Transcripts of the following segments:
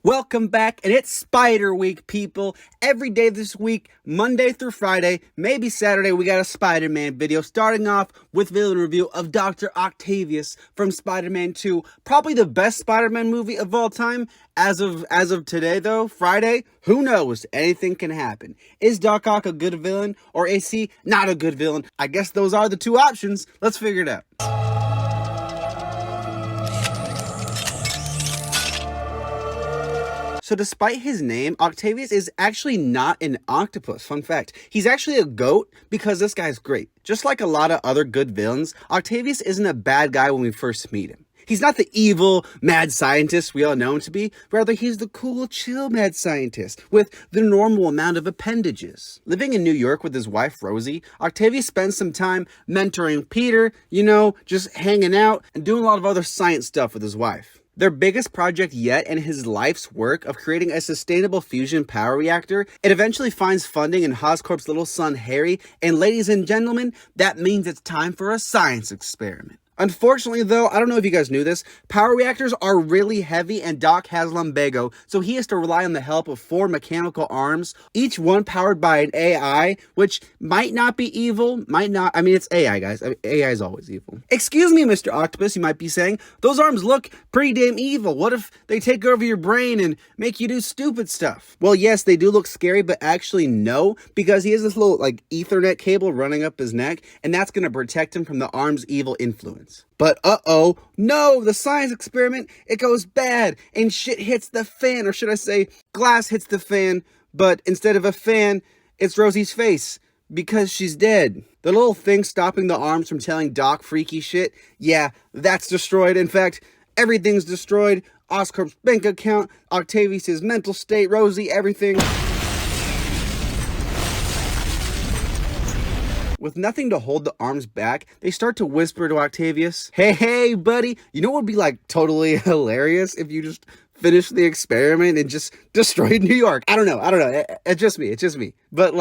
Welcome back, and it's Spider Week, people. Every day this week, Monday through Friday, maybe Saturday, we got a Spider-Man video, starting off with villain review of Doctor Octopus from Spider-Man 2. Probably the best Spider-Man movie of all time. As of today, though, Friday, who knows? Anything can happen. Is Doc Ock a good villain, or is he not a good villain? I guess those are the two options. Let's figure it out. So despite his name, Octavius is actually not an octopus. Fun fact, he's actually a goat because this guy's great. Just like a lot of other good villains, Octavius isn't a bad guy when we first meet him. He's not the evil, mad scientist we all know him to be. Rather, he's the cool, chill mad scientist with the normal amount of appendages. Living in New York with his wife, Rosie, Octavius spends some time mentoring Peter, just hanging out and doing a lot of other science stuff with his wife. Their biggest project yet in his life's work of creating a sustainable fusion power reactor, it eventually finds funding in Oscorp's little son Harry, and ladies and gentlemen, that means it's time for a science experiment. Unfortunately, though, I don't know if you guys knew this, power reactors are really heavy and Doc has lumbago, so he has to rely on the help of 4 mechanical arms, each one powered by an AI, which might not be evil, it's AI, guys. AI is always evil. Excuse me, Mr. Octopus, you might be saying, those arms look pretty damn evil. What if they take over your brain and make you do stupid stuff? Well, yes, they do look scary, but actually no, because he has this little, Ethernet cable running up his neck, and that's going to protect him from the arm's evil influence. But no, the science experiment, it goes bad and shit hits the fan, or should I say glass hits the fan, but instead of a fan, it's Rosie's face because she's dead. The little thing stopping the arms from telling Doc freaky shit, yeah, that's destroyed. In fact, everything's destroyed. Oscorp's bank account, Octavius' mental state, Rosie, everything. With nothing to hold the arms back, they start to whisper to Octavius, hey, buddy, you know what would be totally hilarious if you just finished the experiment and just destroyed New York? I don't know. It's just me. But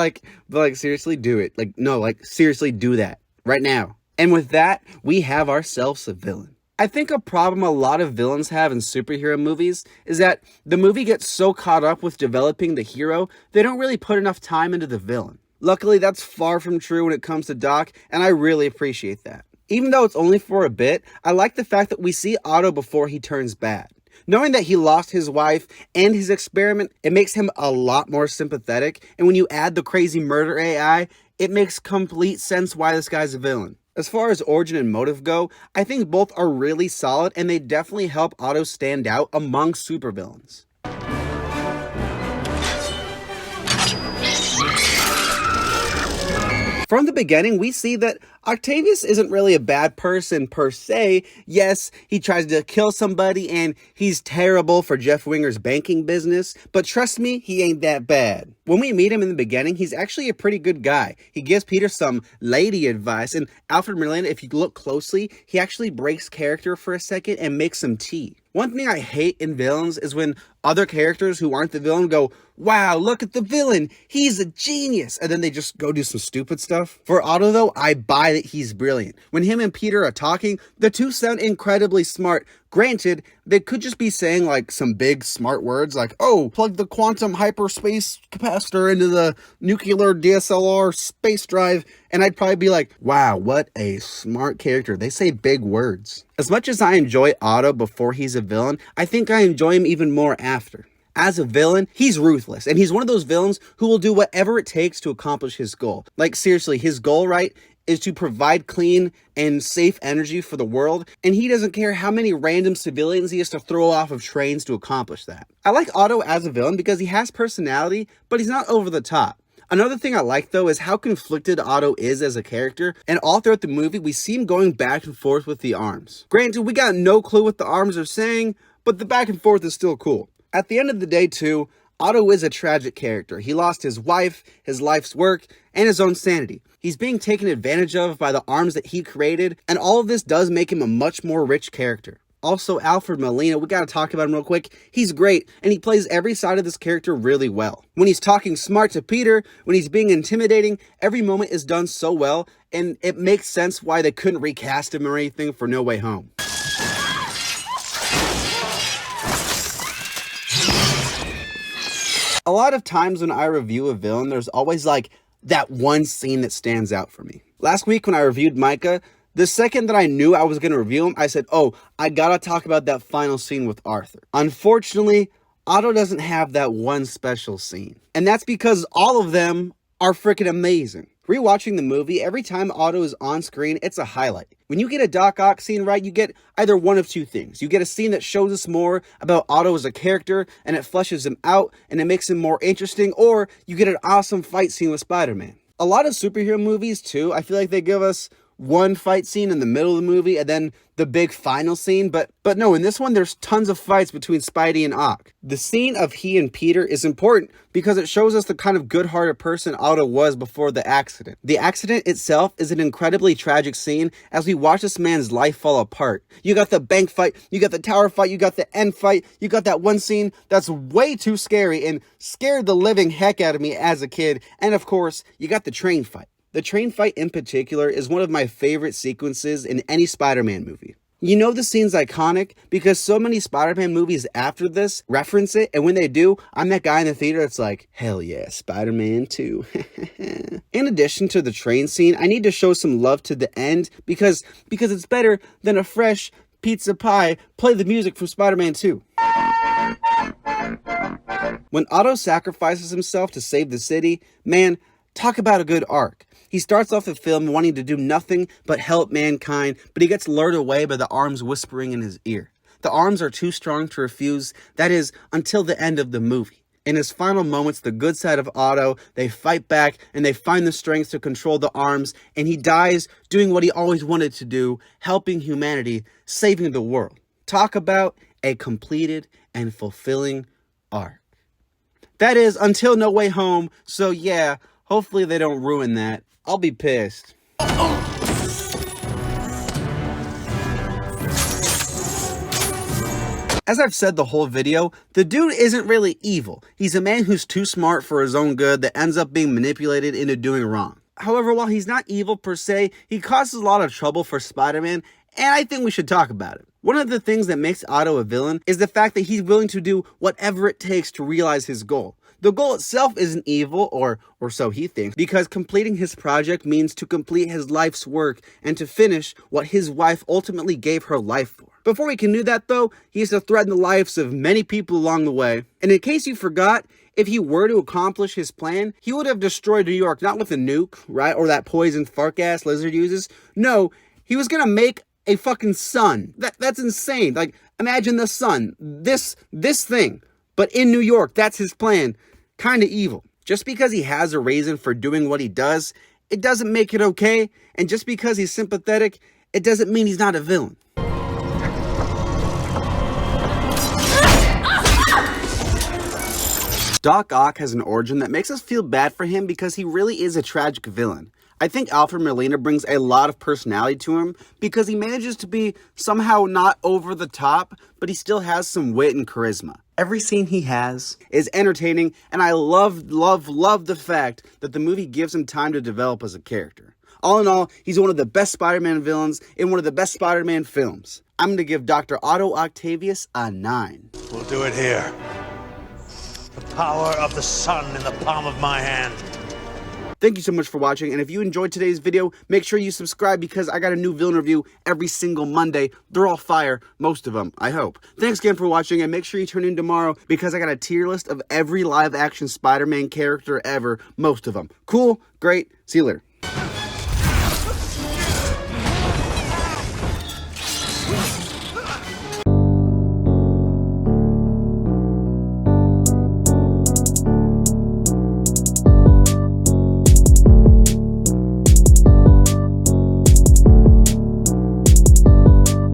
seriously, do it. Seriously, do that right now. And with that, we have ourselves a villain. I think a problem a lot of villains have in superhero movies is that the movie gets so caught up with developing the hero, they don't really put enough time into the villain. Luckily, that's far from true when it comes to Doc, and I really appreciate that. Even though it's only for a bit, I like the fact that we see Otto before he turns bad. Knowing that he lost his wife and his experiment, it makes him a lot more sympathetic, and when you add the crazy murder AI, it makes complete sense why this guy's a villain. As far as origin and motive go, I think both are really solid, and they definitely help Otto stand out among supervillains. From the beginning, we see that Octavius isn't really a bad person per se. Yes, he tries to kill somebody and he's terrible for Jeff Winger's banking business, but trust me, he ain't that bad. When we meet him in the beginning, he's actually a pretty good guy. He gives Peter some lady advice, and Alfred Molina, if you look closely, he actually breaks character for a second and makes some tea. One thing I hate in villains is when other characters who aren't the villain go, wow, look at the villain, he's a genius, and then they just go do some stupid stuff. For Otto, though, I buy that he's brilliant. When him and Peter are talking, the two sound incredibly smart. Granted, they could just be saying some big smart words plug the quantum hyperspace capacitor into the nuclear DSLR space drive, and I'd probably be like, wow, what a smart character. They say big words. As much as I enjoy Otto before he's a villain, I think I enjoy him even more after. As a villain, he's ruthless, and he's one of those villains who will do whatever it takes to accomplish his goal. Seriously, his goal, right, is to provide clean and safe energy for the world, and he doesn't care how many random civilians he has to throw off of trains to accomplish that. I like Otto as a villain because he has personality, but he's not over the top. Another thing I like, though, is how conflicted Otto is as a character, and all throughout the movie, we see him going back and forth with the arms. Granted, we got no clue what the arms are saying, but the back and forth is still cool. At the end of the day, too, Otto is a tragic character. He lost his wife, his life's work, and his own sanity. He's being taken advantage of by the arms that he created, and all of this does make him a much more rich character. Also, Alfred Molina, we gotta talk about him real quick. He's great, and he plays every side of this character really well. When he's talking smart to Peter, when he's being intimidating, every moment is done so well, and it makes sense why they couldn't recast him or anything for No Way Home. A lot of times when I review a villain, there's always like that one scene that stands out for me. Last week when I reviewed Micah, the second that I knew I was going to review him, I said, oh, I gotta talk about that final scene with Arthur. Unfortunately, Otto doesn't have that one special scene. And that's because all of them are freaking amazing. Rewatching the movie, every time Otto is on screen, it's a highlight. When you get a Doc Ock scene right, you get either one of two things. You get a scene that shows us more about Otto as a character, and it fleshes him out, and it makes him more interesting, or you get an awesome fight scene with Spider-Man. A lot of superhero movies, too, I feel like they give us one fight scene in the middle of the movie and then the big final scene, but no, in this one there's tons of fights between Spidey and Ock. The scene of he and Peter is important because it shows us the kind of good-hearted person Otto was before the accident. The accident itself is an incredibly tragic scene as we watch this man's life fall apart. You got the bank fight, you got the tower fight, you got the end fight, you got that one scene that's way too scary and scared the living heck out of me as a kid, and of course, you got the train fight. The train fight in particular is one of my favorite sequences in any Spider-Man movie. You know the scene's iconic because so many Spider-Man movies after this reference it, and when they do, I'm that guy in the theater that's like, hell yeah, Spider-Man 2. In addition to the train scene, I need to show some love to the end because it's better than a fresh pizza pie. Play the music from Spider-Man 2. When Otto sacrifices himself to save the city, man, talk about a good arc. He starts off the film wanting to do nothing but help mankind, but he gets lured away by the arms whispering in his ear. The arms are too strong to refuse, that is, until the end of the movie. In his final moments, the good side of Otto, they fight back and they find the strength to control the arms, and he dies doing what he always wanted to do, helping humanity, saving the world. Talk about a completed and fulfilling arc. That is, until No Way Home, so yeah, hopefully they don't ruin that. I'll be pissed. As I've said the whole video, the dude isn't really evil. He's a man who's too smart for his own good that ends up being manipulated into doing wrong. However, while he's not evil per se, he causes a lot of trouble for Spider-Man, and I think we should talk about it. One of the things that makes Otto a villain is the fact that he's willing to do whatever it takes to realize his goal. The goal itself isn't evil, or so he thinks, because completing his project means to complete his life's work and to finish what his wife ultimately gave her life for. Before he can do that, though, he has to threaten the lives of many people along the way. And in case you forgot, if he were to accomplish his plan, he would have destroyed New York, not with a nuke, right, or that poison fart-gas Lizard uses. No, he was gonna make a fucking sun. That's insane. Like, imagine the sun, this thing, but in New York. That's his plan. Kind of evil. Just because he has a reason for doing what he does, it doesn't make it okay. And just because he's sympathetic, it doesn't mean he's not a villain. Doc Ock has an origin that makes us feel bad for him because he really is a tragic villain. I think Alfred Molina brings a lot of personality to him because he manages to be somehow not over the top, but he still has some wit and charisma. Every scene he has is entertaining, and I love the fact that the movie gives him time to develop as a character. All in all, he's one of the best Spider-Man villains in one of the best Spider-Man films. I'm going to give Dr. Otto Octavius a 9. We'll do it here. The power of the sun in the palm of my hand. Thank you so much for watching, and if you enjoyed today's video, make sure you subscribe because I got a new villain review every single Monday. They're all fire, most of them, I hope. Thanks again for watching, and make sure you tune in tomorrow because I got a tier list of every live-action Spider-Man character ever, most of them. Cool, great, see you later.